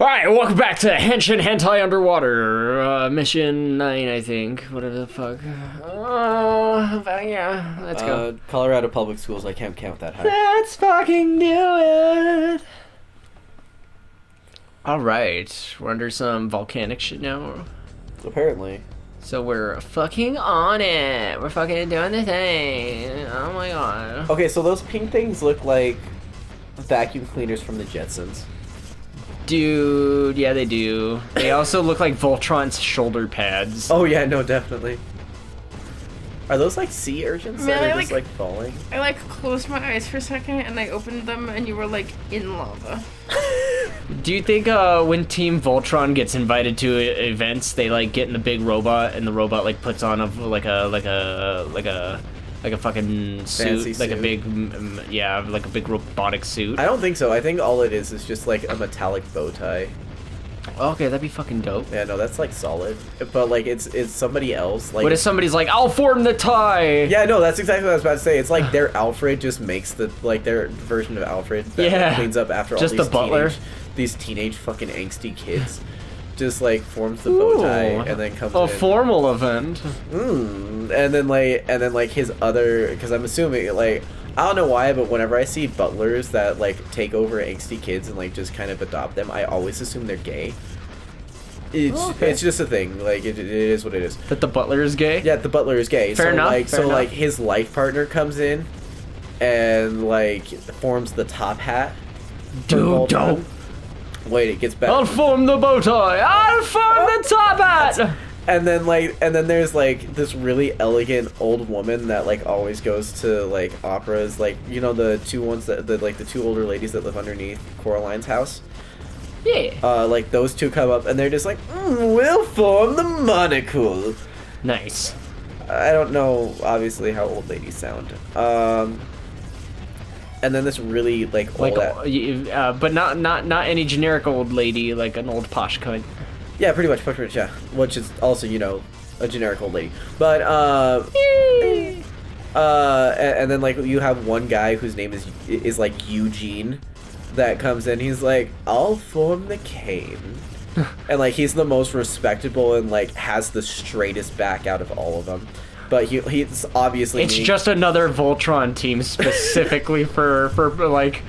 Alright, welcome back to Henshin Hentai Underwater, mission 9, I think. Whatever the fuck. Yeah, let's go. Colorado Public Schools, I can't count that high. Let's fucking do it! Alright, we're under some volcanic shit now. Apparently. So we're fucking on it. We're fucking doing the thing. Oh my god. Okay, so those pink things look like vacuum cleaners from the Jetsons. Dude, yeah they do. They also look like Voltron's shoulder pads. Oh yeah, no, definitely. Are those like sea urchins that are just like falling? I like closed my eyes for a second and I opened them and you were like in lava. Do you think when Team Voltron gets invited to events, they like get in the big robot and the robot like puts on a fucking suit, like a big, like a big robotic suit? I don't think so. I think all it is just like a metallic bow tie. Okay, that'd be fucking dope. Yeah, no, that's like solid. But like it's somebody else. Like, what if somebody's like, I'll form the tie? Yeah, no, that's exactly what I was about to say. It's like their Alfred just makes their version of Alfred that cleans up after just all these the butler. These teenage fucking angsty kids. Just like forms the bow tie and then comes in. A formal event. And then like his other, because I'm assuming like, I don't know why, but whenever I see butlers that like take over angsty kids and like just kind of adopt them, I always assume they're gay. It's just a thing. Like it is what it is. That the butler is gay? Yeah, the butler is gay. Fair enough. Like his life partner comes in and like forms the top hat. Dude, don't. Wait, it gets better. I'll form the bow tie. I'll form the top hat. And then there's like this really elegant old woman that like always goes to like operas, like, you know, the two ones that the two older ladies that live underneath Coraline's house. Yeah. Like those two come up and they're just like, we'll form the monocle. Nice. I don't know obviously how old ladies sound. And then this really like old, but not any generic old lady, like an old posh cunt. Yeah, pretty much, yeah. Which is also, you know, a generic old lady. But, and then, like, you have one guy whose name is like, Eugene, that comes in. He's like, I'll form the cane. And, like, he's the most respectable and, like, has the straightest back out of all of them. But he's obviously... It's just another Voltron team specifically for like...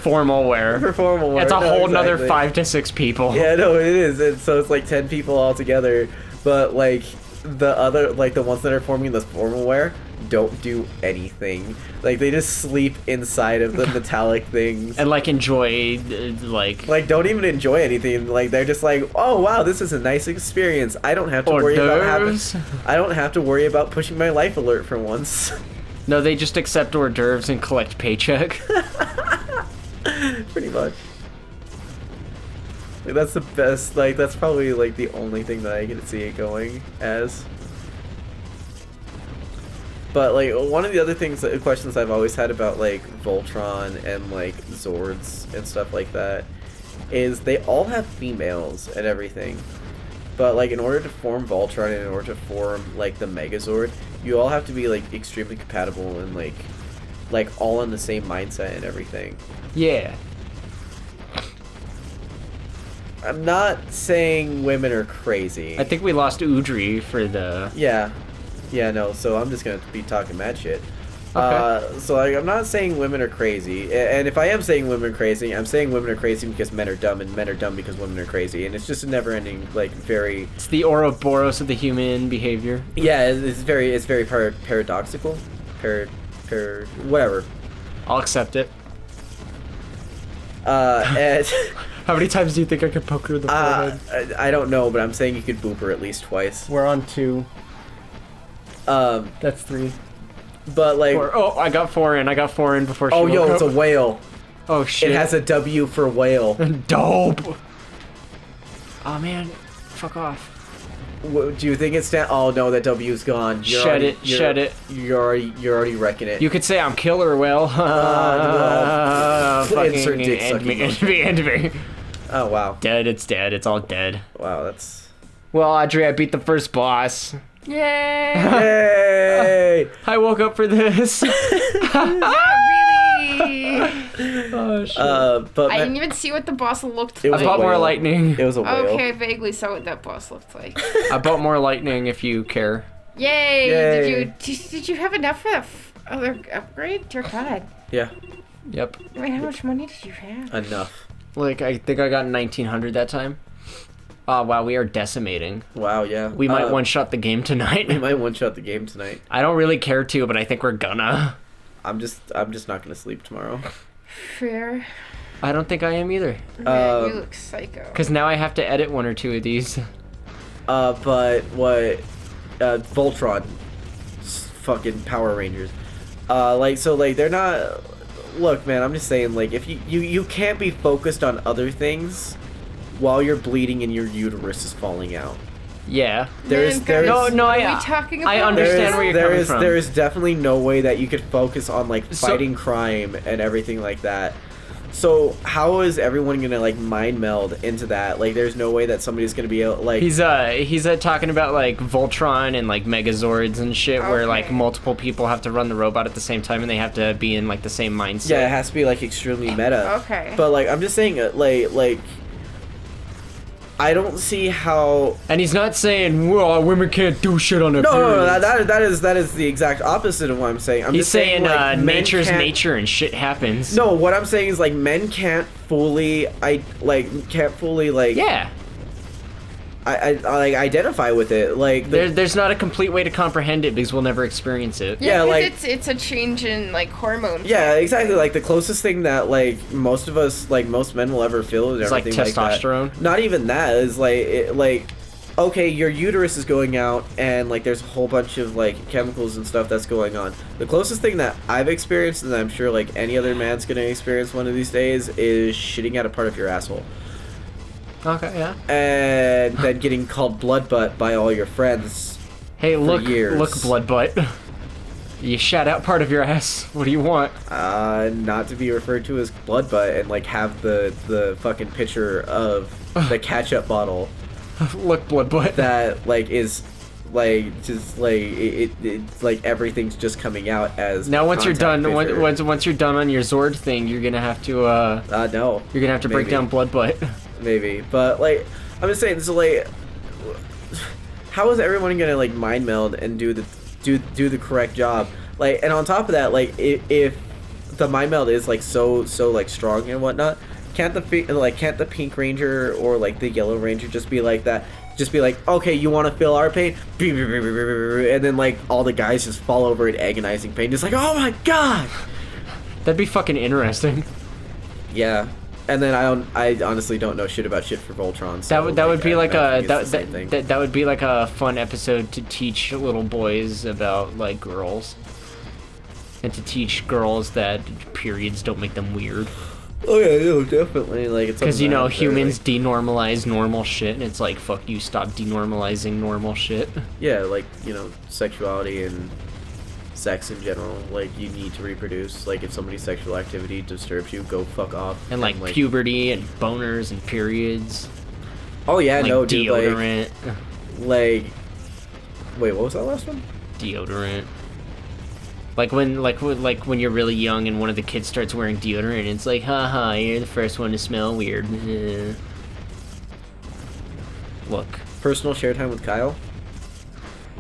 formal wear. For formal wear. It's a whole nother 5 to 6 people. Yeah, no, it is. And so it's like 10 people all together. But like the other, like the ones that are forming the formal wear don't do anything. Like they just sleep inside of the metallic things. And like enjoy like don't even enjoy anything. Like they're just like, oh wow, this is a nice experience. I don't have to worry about pushing my life alert for once. No, they just accept hors d'oeuvres and collect paycheck. Pretty much. Like, that's the best, like, that's probably, like, the only thing that I can see it going as. But, like, one of the other questions I've always had about, like, Voltron and, like, Zords and stuff like that is they all have females and everything. But, like, in order to form Voltron and in order to form, like, the Megazord, you all have to be, like, extremely compatible and, like all in the same mindset and everything. Yeah. I'm not saying women are crazy. I think we lost Audrey for the... Yeah, no, so I'm just gonna be talking mad shit. Okay. So like, I'm not saying women are crazy, and if I am saying women are crazy, I'm saying women are crazy because men are dumb, and men are dumb because women are crazy, and it's just a never-ending, like, very... It's the Ouroboros of the human behavior. Yeah, it's very paradoxical. Whatever. I'll accept it. And... How many times do you think I could poke her in the forehead? I don't know, but I'm saying you could boop her at least twice. We're on 2. That's 3. But like... 4. Oh, I got 4 in. Before she woke up. It's a whale. Oh, shit. It has a W for whale. Dope! Oh, man. Fuck off. Do you think it's down? Oh no, that W's gone. Shed it. You're already wrecking it. You could say I'm killer whale. Insert dick sucking. End me. Oh wow. Dead. It's dead. It's all dead. Wow, that's. Well, Audrey, I beat the first boss. Yay! Yay! I woke up for this. Not really. Oh shit. But I didn't even see what the boss looked It I was like. bought a more whale. lightning. It was a whale. Okay, I vaguely saw what that boss looked like. I bought more lightning if you care. Yay! Yay. Did you have enough for that other upgrade? Dear God. Yeah, Yep. Wait, how much money did you have? enough. Like I think I got 1900 that time. Oh wow, we are decimating. Wow, yeah. We might one-shot the game tonight. We might one-shot the game tonight. I don't really care to, but I think we're gonna. I'm just not gonna sleep tomorrow. Fair. I don't think I am either. Man, you look psycho. Because now I have to edit one or two of these. But what? Voltron, fucking Power Rangers. They're not. Look, man, I'm just saying, like, if you can't be focused on other things while you're bleeding and your uterus is falling out. Yeah. There Man, guys, is No, what I- are we talking I about? understand where you're coming from. There is definitely no way that you could focus on like So- fighting crime and everything like that. So how is everyone gonna like mind meld into that? Like, there's no way that somebody's gonna be able like. He's talking about like Voltron and like Megazords and shit, where like Okay. multiple people have to run the robot at the same time and they have to be in like the same mindset. Yeah, it has to be like extremely meta. Okay. But like, I'm just saying, like, I don't see how. And he's not saying, well, women can't do shit on their No, periods. that is the exact opposite of what I'm saying. I'm He's just saying, like, men nature's can't- nature and shit happens. No, what I'm saying is like men can't fully, Yeah. I like identify with it. Like There's not a complete way to comprehend it because we'll never experience it. Yeah, 'cause like- it's a change in like hormones. yeah, exactly. Like the closest thing that like most of us, like most men will ever feel is It's like everything like testosterone. that. Not even that is like okay, your uterus is going out and like there's a whole bunch of like chemicals and stuff that's going on. The closest thing that I've experienced, and I'm sure like any other man's gonna experience one of these days, is shitting out a part of your asshole. Okay, yeah. And then getting called blood butt by all your friends. Hey, look, years. blood butt. You shat out part of your ass. What do you want? Not to be referred to as blood butt and like have the fucking picture of the ketchup bottle Look, blood butt. that like is like just like it's like everything's just coming out as Now, once you're contact done, picture. once you're done on your Zord thing, you're gonna have to No, you're gonna have to break maybe. down blood butt. Maybe, but like I'm just saying, so like, how is everyone gonna like mind meld and do the correct job? Like, and on top of that, like if the mind meld is like so like strong and whatnot, can't the Pink Ranger or like the Yellow Ranger just be like that? Just be like, okay, you want to feel our pain, and then like all the guys just fall over in agonizing pain, just like, oh my god. That'd be fucking interesting. Yeah. And then I honestly don't know shit about shit for Voltron. So That would be like I a think it's the same thing. that would be like a fun episode to teach little boys about like girls, and to teach girls that periods don't make them weird. Oh yeah, no, definitely. Like it's Because you know something that, humans denormalize normal shit, and it's like fuck you, stop denormalizing normal shit. yeah, like you know, sexuality and sex in general. Like you need to reproduce. Like if somebody's sexual activity disturbs you, go fuck off. And like puberty and boners and periods. Oh yeah, Like no, dude. deodorant. Like, wait, what was that last one? Deodorant. Like when you're really young and one of the kids starts wearing deodorant, it's like, haha, you're the first one to smell weird. Look. Personal share time with Kyle.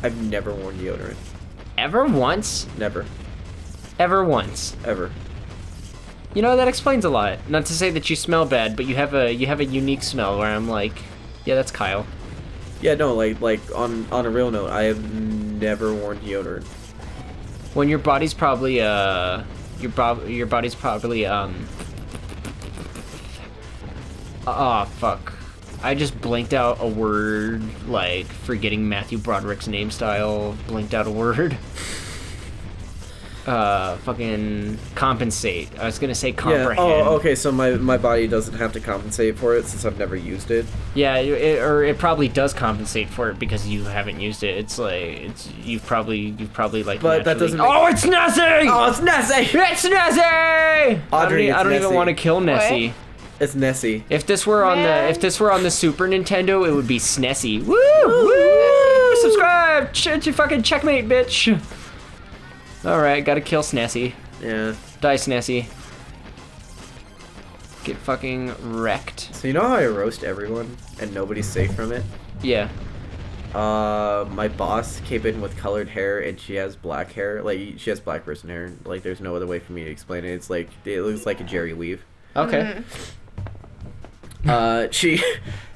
I've never worn deodorant. Ever once? Never, Ever once. ever. You know, that explains a lot. Not to say that you smell bad, but you have a unique smell where I'm like, yeah, that's Kyle. Yeah, no, like on a real note, I have never worn deodorant. When your body's probably your body's probably oh fuck. I just blinked out a word, like forgetting Matthew Broderick's name style, blinked out a word. Fucking compensate. I was gonna say comprehend. Yeah. Oh, okay. So my body doesn't have to compensate for it since I've never used it. Yeah, it probably does compensate for it because you haven't used it. It's like you've probably like. But that naturally- doesn't make- Oh, it's Nessie! Oh, it's Nessie. It's Nessie! Audrey, I don't even Nessie. want to kill Nessie. It's Nessie. If this were on Man. the Super Nintendo, it would be Snessie. Woo! Woo! Subscribe! Fucking checkmate, bitch! Alright, gotta kill Snessie. Yeah. Die, Snessie. get fucking wrecked. So you know how I roast everyone and nobody's safe from it? Yeah. My boss came in with colored hair and she has black hair. Like, she has black person hair. Like, there's no other way for me to explain it. It's like, it looks like a Jerry weave. Okay. She...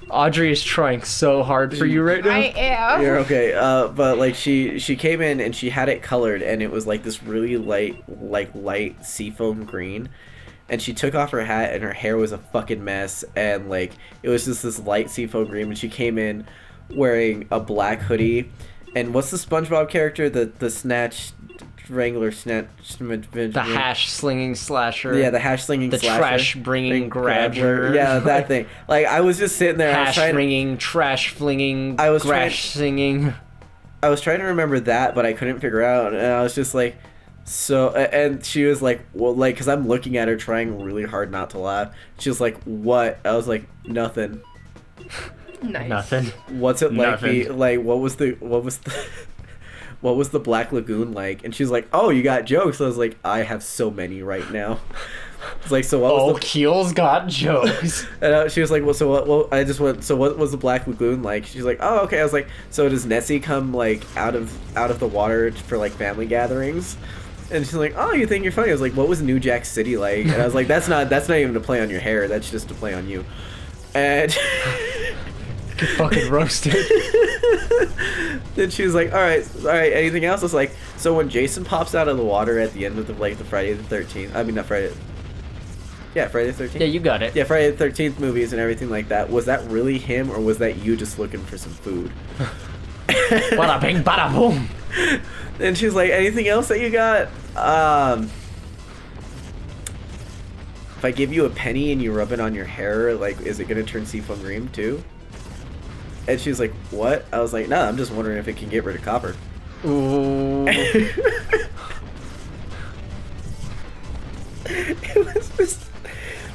Audrey is trying so hard for you right now. I am. You're okay. But like she came in and she had it colored and it was like this really light seafoam green. And she took off her hat and her hair was a fucking mess and like it was just this light seafoam green. And she came in wearing a black hoodie. And what's the SpongeBob character? The Snatch Wrangler Snatch. The hash slinging slasher. Yeah, the hash slinging the slasher. trash bringing grabber. Yeah, that thing. Like I was just sitting there. Hash ringing, trash flinging, grash singing. I was trying to remember that, but I couldn't figure out, and I was just like, so. And she was like, well, like, cause I'm looking at her trying really hard not to laugh. She was like, what? I was like, nothing. Nice. Nothing. What's it like? Nothing. What was the what was the Black Lagoon like? And she's like, oh, you got jokes. I was like, I have so many right now. It's like, so what was the... Keel's got jokes. And she was like, well, so what? Well, I just went. So what was the Black Lagoon like? She's like, oh, okay. I was like, so does Nessie come like out of the water for like family gatherings? And she's like, oh, you think you're funny? I was like, what was New Jack City like? And I was like, that's not even a play on your hair. That's just a play on you. And Get fucking roasted. Then she was like, all right, anything else? I was like, so when Jason pops out of the water at the end of the Friday the 13th, I mean, not Friday. Yeah, Friday the 13th. Yeah, you got it. Yeah, Friday the 13th movies and everything like that. Was that really him, or was that you just looking for some food? Bada bing, bada boom. And she's like, anything else that you got? If I give you a penny and you rub it on your hair, like, is it gonna turn seafoam green too? And she's like, what? I was like, no, I'm just wondering if it can get rid of copper. Ooh. It was just,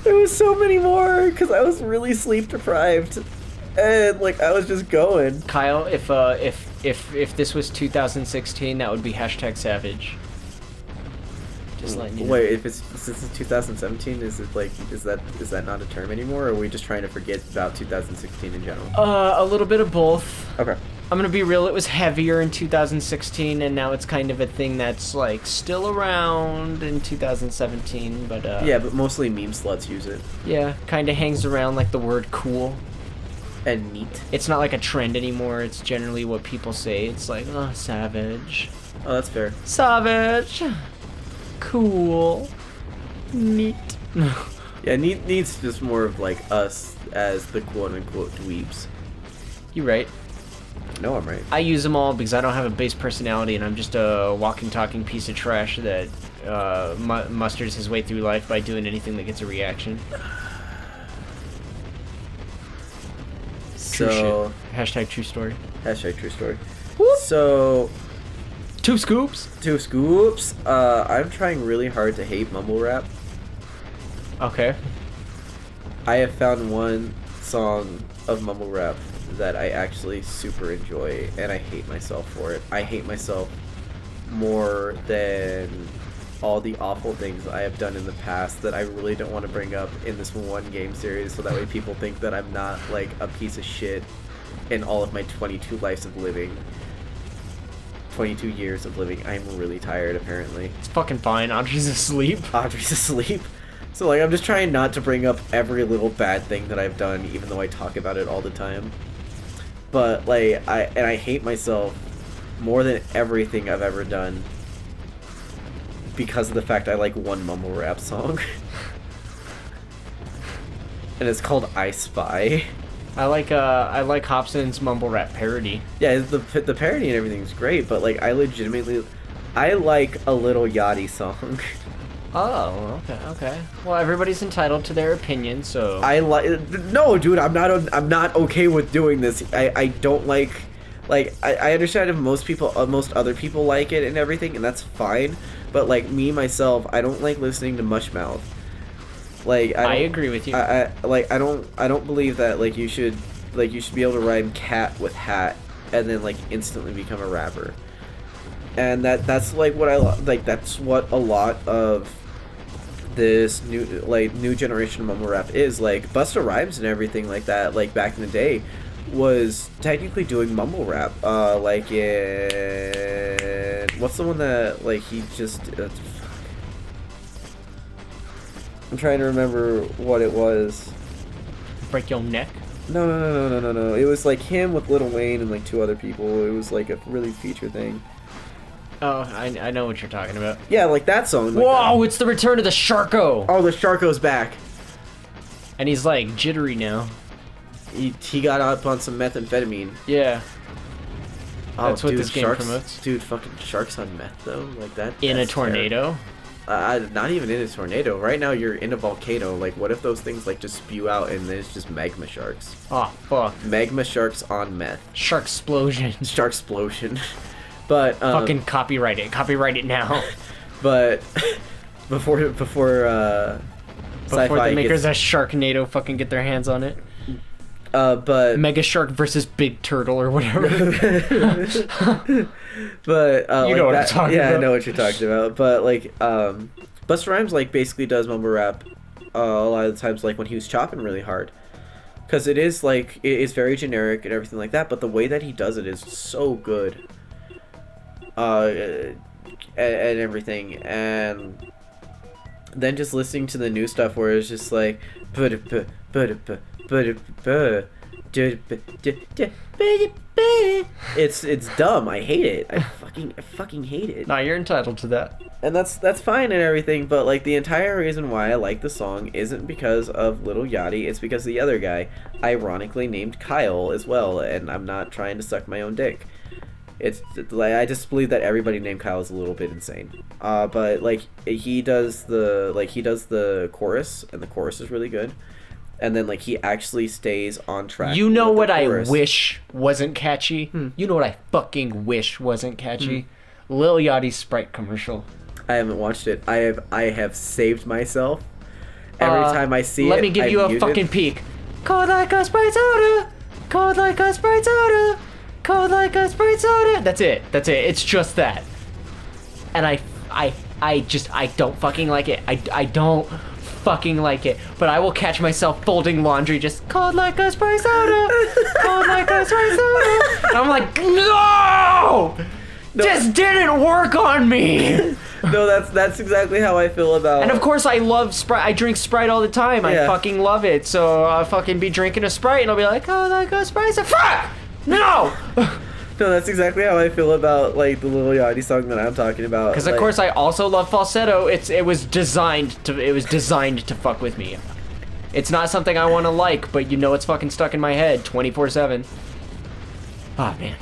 there was so many more because I was really sleep deprived, and like I was just going. Kyle, if this was 2016, that would be #savage. Just letting you know. Wait, if it's since it's 2017, is it like is that not a term anymore? Or are we just trying to forget about 2016 in general? A little bit of both. Okay. I'm gonna be real, it was heavier in 2016, and now it's kind of a thing that's, like, still around in 2017, but, Yeah, but mostly meme sluts use it. yeah, kinda hangs around like the word cool. And neat. It's not like a trend anymore, it's generally what people say. It's like, oh, savage. Oh, that's fair. Savage. Cool. Neat. Yeah, neat's just more of, like, us as the quote-unquote dweebs. You're right. No, I'm right. I use them all because I don't have a base personality, and I'm just a walking, talking piece of trash that musters his way through life by doing anything that gets a reaction. So, Hashtag true story. hashtag true story. Whoop. So, 2 scoops. I'm trying really hard to hate mumble rap. Okay. I have found one song of mumble rap that I actually super enjoy, and I hate myself for it. I hate myself more than all the awful things I have done in the past that I really don't want to bring up in this one game series, so that way people think that I'm not like a piece of shit in all of my 22 lives of living. 22 years of living. I'm really tired, apparently. It's fucking fine. Audrey's asleep. Audrey's asleep. So, like, I'm just trying not to bring up every little bad thing that I've done, even though I talk about it all the time. But, like, I hate myself more than everything I've ever done because of the fact I like one mumble rap song. And it's called I Spy. I like Hobson's mumble rap parody. Yeah, the parody and everything's great, but, like, I like a Little Yachty song. Oh, okay. Well, everybody's entitled to their opinion, so No, dude, I'm not okay with doing this. I don't like I understand if most other people like it and everything, and that's fine. But like me myself, I don't like listening to Mushmouth. Like I agree with you. I don't believe that like you should be able to rhyme cat with hat and then like instantly become a rapper. And that's like what that's what a lot of this new generation of mumble rap is. Like Busta Rhymes and everything like that, like back in the day, was technically doing mumble rap. Like in what's the one that like he just I'm trying to remember what it was. Break your neck. No. It was like him with Lil Wayne and like 2 other people. It was like a really feature thing. Oh, I know what you're talking about. Yeah, like that song. Like Whoa, it's the return of the Sharko. Oh, the Sharko's back. And he's like jittery now. He got up on some methamphetamine. Yeah. Oh, That's what dude, this game sharks, promotes. Dude, fucking sharks on meth though, like that. In a that's tornado. Not even in a tornado. Right now, you're in a volcano. Like, what if those things like just spew out and then it's just magma sharks? Oh fuck. Magma sharks on meth. Shark explosion. Shark explosion. But Fucking copyright it. Copyright it now. But before Before sci-fi the makers gets, of Sharknado fucking get their hands on it. but Mega Shark versus Big Turtle or whatever. but You know what I'm talking yeah, about. I know what you're talking about. But like Busta Rhymes like basically does mumble rap a lot of the times like when he was chopping really hard. Because it is like it is very generic and everything like that, but the way that he does it is so good. And everything, and then just listening to the new stuff where it's just like it's dumb. I hate it. I fucking hate it. Nah, you're entitled to that. And that's fine and everything, but like the entire reason why I like the song isn't because of Lil Yachty, it's because the other guy, ironically named Kyle as well, and I'm not trying to suck my own dick. It's like I just believe that everybody named Kyle is a little bit insane. But like he does the chorus, and the chorus is really good. And then like he actually stays on track. You know with what the I chorus. wish wasn't catchy? You know what I fucking wish wasn't catchy? Lil Yachty's Sprite commercial. I haven't watched it. I have saved myself. Every time I see it, let me give you a fucking peek. Cold like a Sprite soda. Cold like a Sprite soda. Cold like a Sprite soda. That's it. It's just that. And I don't fucking like it. I don't fucking like it. But I will catch myself folding laundry just cold like a Sprite soda. Cold like a Sprite soda. And I'm like, no! This didn't work on me. No, that's exactly how I feel about. And of course I love Sprite. I drink Sprite all the time. I Yeah. fucking love it. So I'll fucking be drinking a Sprite and I'll be like, oh, like a Sprite. So, fuck! No! No, that's exactly how I feel about like the Lil Yachty song that I'm talking about. Because of course I also love falsetto. It was designed to fuck with me. It's not something I want to like, but you know it's fucking stuck in my head 24/7. Ah, man.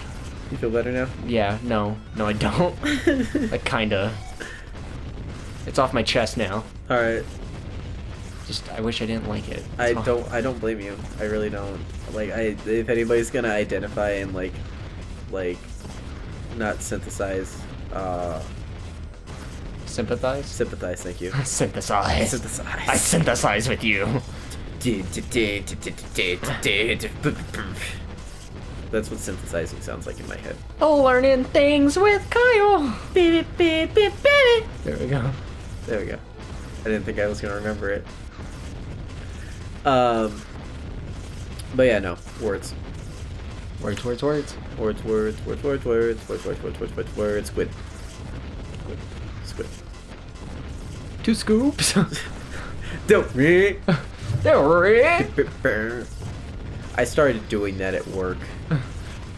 You feel better now? Yeah, no I don't. Like kinda. It's off my chest now. All right. Just I wish I didn't like it. I don't blame you. I really don't. Like if anybody's gonna identify and like not synthesize Sympathize? sympathize, thank you. Synthesize. Synthesize. I synthesize with you. That's what synthesizing sounds like in my head. Oh, learning things with Kyle. There we go. There we go. I didn't think I was gonna remember it. But yeah, no words. Words. Words. Squid. 2 scoops. Don't read. There it. I started doing that at work.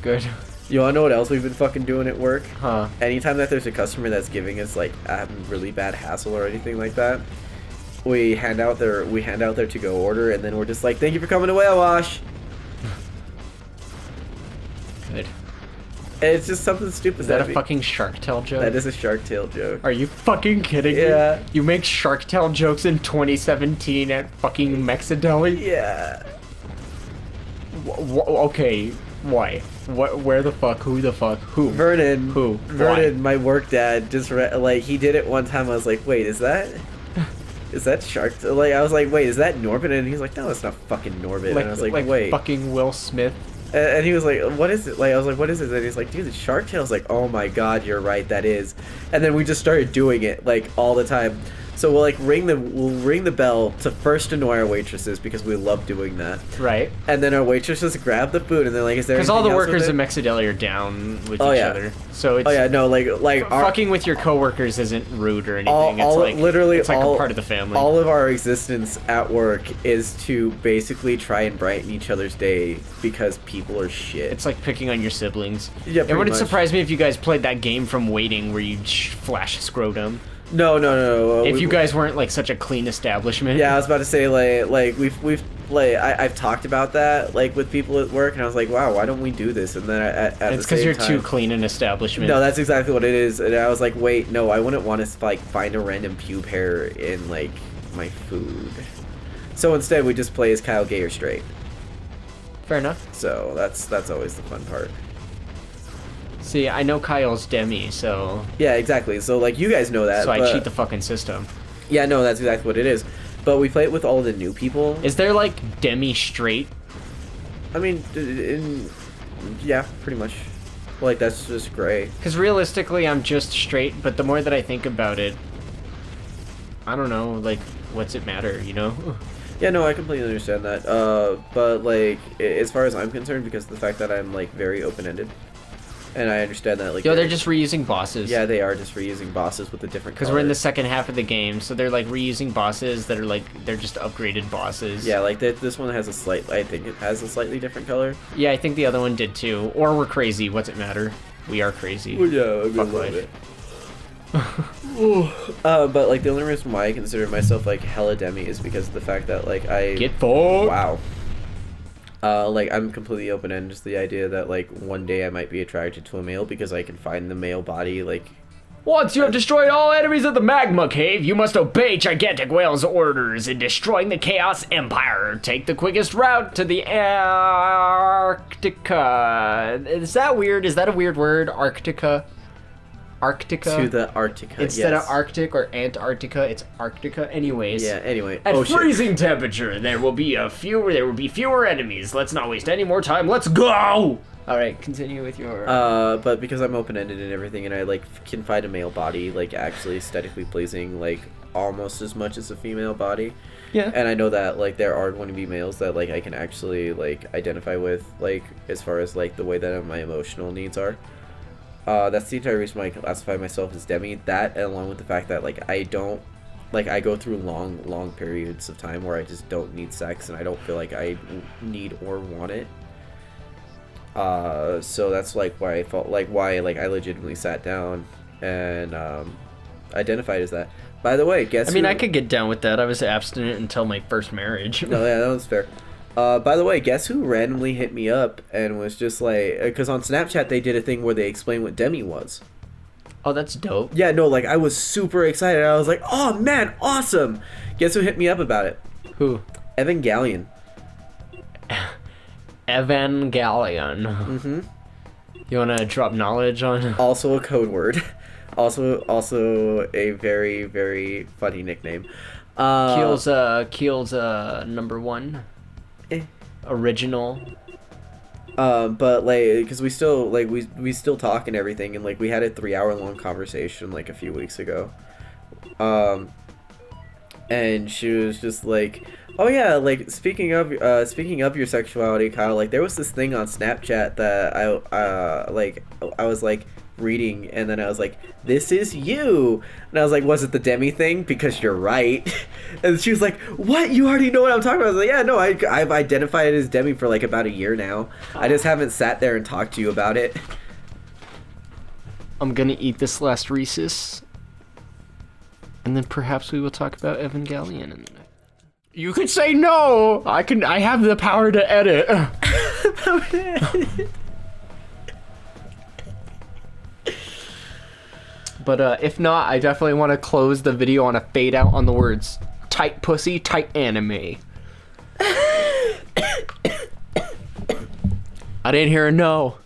Good. You wanna know what else we've been fucking doing at work? Huh. Anytime that there's a customer that's giving us like a really bad hassle or anything like that, we hand out their to-go order, and then we're just like, "Thank you for coming to Whale Wash." Good. And it's just something stupid. Is that a fucking Shark Tale joke? That is a Shark Tale joke. Are you fucking kidding me? Yeah. You make Shark Tale jokes in 2017 at fucking Mexideli? Yeah. Okay, why? Where the fuck? Who the fuck? Who? Vernon. Who? Vernon, Why? my work dad, just like he did it one time. I was like, "Wait, is that Shark?" Like I was like, "Wait, is that Norbit?" And he's like, "No, it's not fucking Norbit." And I was like, "Wait." Fucking Will Smith. And he was like, "What is it?" Like I was like, "What is it?" And he's like, "Dude, it's Shark Tale." I was like, "Oh my god, you're right, that is." And then we just started doing it like all the time. So we'll ring the bell to first annoy our waitresses because we love doing that. Right. And then our waitresses grab the food and they're like, "Is there?" Because all the anything else workers with in it?" Mexideli are down with Oh, each yeah. other. So it's Oh yeah, no, like our, fucking with your coworkers isn't rude or anything. all it's like literally it's like all, a part of the family. All of our existence at work is to basically try and brighten each other's day because people are shit. It's like picking on your siblings. Yeah, It pretty wouldn't much. surprise me if you guys played that game from Waiting where you flash scrotum. No. If you guys weren't like such a clean establishment. Yeah, I was about to say like we've I've talked about that like with people at work, and I was like, wow, why don't we do this? And then at the It's because same you're time, too clean an establishment. No, that's exactly what it is. And I was like, wait, no, I wouldn't want to like find a random pube hair in like my food. So instead, we just play as Kyle, gay or straight. Fair enough. So that's always the fun part. See, I know Kyle's demi, so Yeah, exactly. So like you guys know that. so I but- cheat the fucking system. Yeah, no, that's exactly what it is. But we play it with all the new people. Is there like demi straight? I mean, yeah, pretty much. Like that's just gray. Because realistically, I'm just straight, but the more that I think about it, I don't know, like, what's it matter, you know? Yeah, no, I completely understand that. But like, as far as I'm concerned, because of the fact that I'm like very open-ended, and I understand that like. Yo, they're just reusing bosses. Yeah, they are just reusing bosses with a different. Because we're in the second half of the game, so they're like reusing bosses that are like, they're just upgraded bosses. Yeah, like this one has I think it has a slightly different color. Yeah, I think the other one did too. Or we're crazy, what's it matter? We are crazy. Well, yeah, I Fuck love life. it. But like the only reason why I consider myself like hella demi is because of the fact that like I Get fucked! wow. Like I'm completely open-ended. Just the idea that like one day I might be attracted to a male because I can find the male body like. Once you have destroyed all enemies of the magma cave, you must obey gigantic whale's orders in destroying the Chaos Empire. Take the quickest route to the Arctica. Is that weird? Is that a weird word? Arctica? Arctica? To the Arctica. Instead yes. of Arctic or Antarctica, it's Arctica. Anyways. Yeah. Anyway. At Oh shit. freezing temperature, there will be fewer enemies. Let's not waste any more time. Let's go! Alright, continue with your... But because I'm open-ended and everything, and I like can find a male body like actually aesthetically pleasing, like almost as much as a female body. yeah. And I know that like there are going to be males that like I can actually like identify with, like as far as like the way that my emotional needs are. That's the entire reason why I classify myself as demi. That, and along with the fact that like I don't, like I go through long periods of time where I just don't need sex and I don't feel like I need or want it. So that's like why I felt like I legitimately sat down and identified as that. By the way, guess I mean, who... I could get down with that. I was abstinent until my first marriage. No, yeah, that was fair. By the way, guess who randomly hit me up and was just like, because on Snapchat they did a thing where they explained what demi was. Oh, that's dope. Yeah, no, like I was super excited. I was like, oh man, awesome. Guess who hit me up about it? Who? Evangelion. Evangelion. Mm-hmm. You want to drop knowledge on? Also a code word. Also a very, very funny nickname. Keel's number one. Eh. Original. But like, because we still like we still talk and everything, and like we had a 3-hour long conversation like a few weeks ago. And she was just like, oh yeah, like speaking of your sexuality, Kyle, like there was this thing on Snapchat that I was like reading, and then I was like, this is you, and I was like, was it the demi thing? Because you're right. And she was like, what, you already know what I'm talking about? I was like, yeah, no, I've identified it as demi for like about a year now. I just haven't sat there and talked to you about it. I'm gonna eat this last Reese's, and then perhaps we will talk about Evangelion. You could say no. I have the power to edit. But if not, I definitely want to close the video on a fade out on the words tight pussy, tight anime. I didn't hear a no.